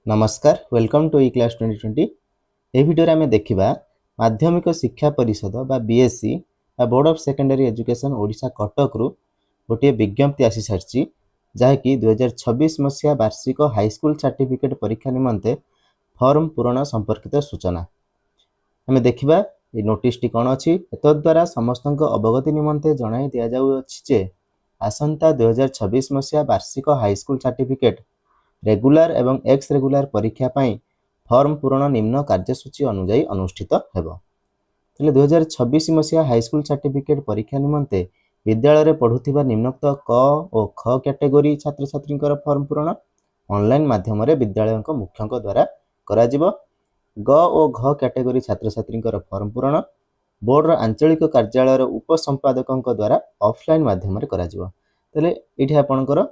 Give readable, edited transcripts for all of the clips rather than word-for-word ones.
नमस्कार welcome to E class 2020। ए video आम देखा माध्यमिक शिक्षा परिषद बा बीएससी बा board of secondary education Odisha Cuttack रु गोटे विज्ञप्ति आसी सारी जहाँकि 2026 मसीहा वार्षिक हाईस्कल सर्टिफिकेट परीक्षा निमंते फॉर्म पूरण संपर्कित सूचना आम देखा ये नोटिस टी कौन अच्छी द्वारा समस्त अवगति निमंते जन दि जाए आसंता 2026 मसीहा वार्षिक हाईस्कल सर्टिफिकेट रेगुलर एवं एक्स रेगुलर परीक्षा पाई फॉर्म पूरण निम्न कार्यसूची अनुजाई अनुष्ठित हेबो। 2026 मसीहा हाईस्कल सर्टिफिकेट परीक्षा निमंते विद्यालय रे पढ़ुथिबा निम्नोक्त क और ख कैटेगरी छात्र छात्री फॉर्म पूरण ऑनलाइन माध्यम रे विद्यालय मुख्यक द्वारा करा जिवो। ग और घ कैटेगरी छात्र छात्री फॉर्म पूरण बोर्ड आंचलिक कार्यालय उपसंपादक द्वारा ऑफलाइन माध्यम रे करा जिवो। तले एठी आपनकर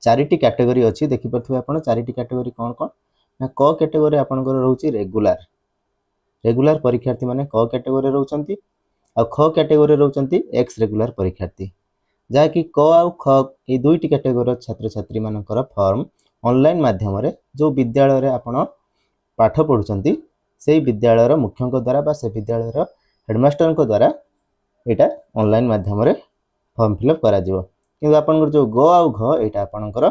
चारिटी कैटेगरी अच्छी देखिपे आप चारिटी कैटेगरी कौन कौन ना क कैटेगरी आपंकर रोचे रेगुलर परीक्षार्थी माने क कैटेगरी रोचंती आ ख कैटेगरी रोचंती एक्स रेगुलर परीक्षार्थी जहाँकि क आ ख ये दुईटी कैटेगरी छात्र छात्री मानकर फॉर्म ऑनलाइन माध्यम रे जो विद्यालय रे आपण पाठ पढ़ुचंती से विद्यालय मुख्यक द्वारा बा से विद्यालय हेडमास्टर द्वारा यहाँ ऑनलाइन माध्यम रे फॉर्म फिलअप करा जिवो। किंतु आपनकर जो ग आ घ यहाँ आपनकर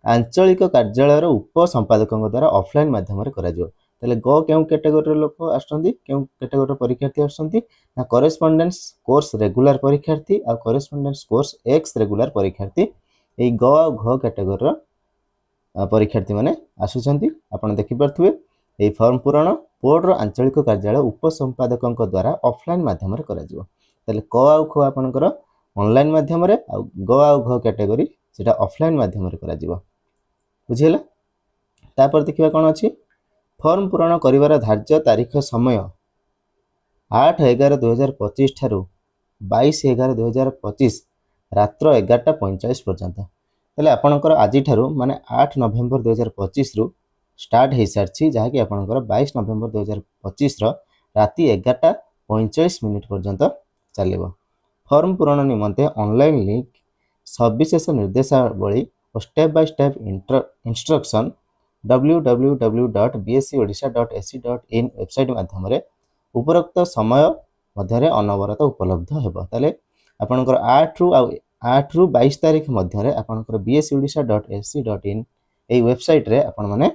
आंचलिक कार्यालय उपसंपादक द्वारा ऑफलाइन माध्यम करा जिवो। तले ग केउ कैटेगरी लोक आछंती केउ कैटेगरी परीक्षार्थी आछंती ना करेस्पोंडेंस कोर्स रेगुलर परीक्षार्थी आ करेस्पोंडेंस कोर्स एक्स रेगुलर परीक्षार्थी ए ग आ घ कैटेगरी परीक्षार्थी माने आसुचंती। आपण देखि परथुवे ए फॉर्म पूरण बोर्ड आंचलिक कार्यालय उपसंपादक द्वारा ऑफलाइन माध्यम करा जिवो। तले क आ ख आपनकर ऑनलाइन माध्यम रे आ ग आ घ कैटेगरी सेटा ऑफलाइन माध्यम रे करा जिवो। बुझिला तापर देखिबा कोन अछि फॉर्म पूरण करिवार धार्य तारीख समय 8/11/2025 ठारू 22/11/2025 रात्र 11:45 पर्यंत। तले आपनकर आज ठारू माने 8 नवेम्बर 2025 रु स्टार्ट हे सारछि जहाँकि आपनकर 22 नवेम्बर 2025 रो राति 11:45 पर्यंत चलिबो। फॉर्म पूरण निमंते ऑनलाइन लिंक सविशेष निर्देशावली और step by step instruction www.bscodisha.ac.in website माध्यम उपरोक्त समय मध्य अनवरत उपलब्ध हेबो। ताले आपनकर 8 रु 22 तारीख मध्य आपनकर bscodisha.ac.in ए वेबसाइट रे आपण माने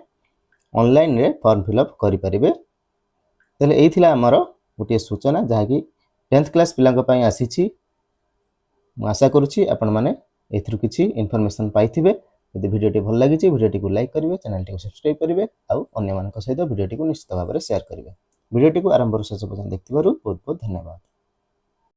ऑनलाइन रे फॉर्म फिलअप करि परिबे। ताले एथिला हमर गोटे सूचना जहाँकि 10th क्लास पिलांक पई आसीछि। आशा करुच्ची आपण मैंने एथुरु किछि इनफॉरमेशन पाइथिबे। यदि वीडियो भल लगी वीडियो को लाइक करेंगे, चैनल को सब्सक्राइब करेंगे और अन्य सहित वीडियो को निश्चित भाव में शेयर करेंगे। वीडियो को आरंभ शेष पर्यंत देखिथिबारु बहुत बहुत धन्यवाद।